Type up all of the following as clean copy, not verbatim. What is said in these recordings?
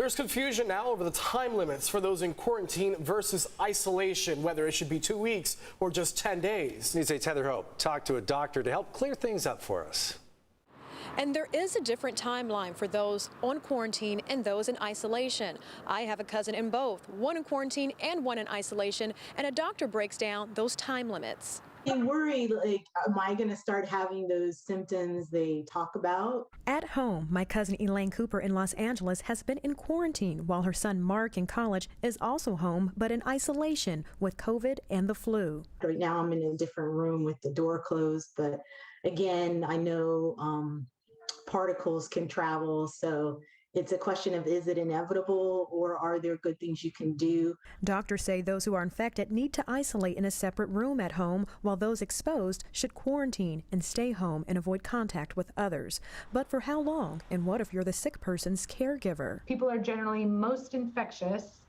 There's confusion now over the time limits for those in quarantine versus isolation, whether it should be 2 weeks or just 10 days. News 8's Heather Hope talked to a doctor to help clear things up for us. And there is a different timeline for those on quarantine and those in isolation. I have a cousin in both, one in quarantine and one in isolation, and a doctor breaks down those time limits. I worry, like, am I going to start having those symptoms they talk about? At home, my cousin Elaine Cooper in Los Angeles has been in quarantine while her son Marc in college is also home but in isolation with COVID and the flu. Right now I'm in a different room with the door closed, but again, I know particles can travel, so it's a question of, is it inevitable or are there good things you can do? Doctors say those who are infected need to isolate in a separate room at home, while those exposed should quarantine and stay home and avoid contact with others. But for how long? And what if you're the sick person's caregiver? People are generally most infectious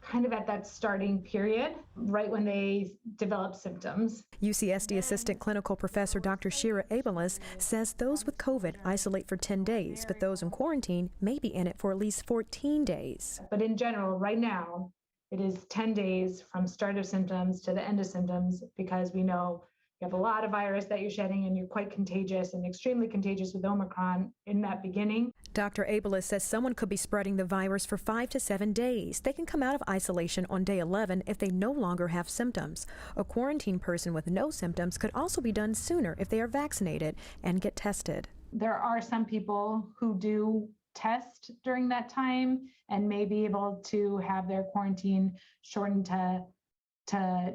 kind of at that starting period, right when they develop symptoms. UCSD Assistant Clinical Professor Dr. Shira Abeles says those with COVID isolate for 10 days, but those in quarantine may be in it for at least 14 days. But in general, right now, it is 10 days from start of symptoms to the end of symptoms, because we know you have a lot of virus that you're shedding and you're quite contagious and extremely contagious with Omicron in that beginning. Dr. Abeles says someone could be spreading the virus for 5 to 7 days. They can come out of isolation on day 11 if they no longer have symptoms. A quarantine person with no symptoms could also be done sooner if they are vaccinated and get tested. There are some people who do test during that time and may be able to have their quarantine shortened to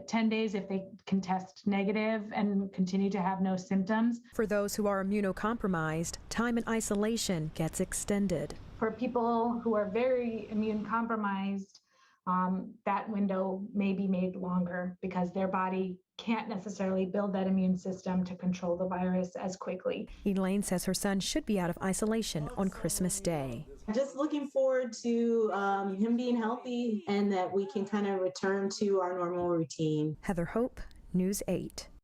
10 days if they can test negative and continue to have no symptoms. For those who are immunocompromised, time in isolation gets extended. For people who are very immune compromised, that window may be made longer because their body can't necessarily build that immune system to control the virus as quickly. Elaine says her son should be out of isolation on Christmas Day. Just looking forward to him being healthy and that we can kind of return to our normal routine. Heather Hope, News 8.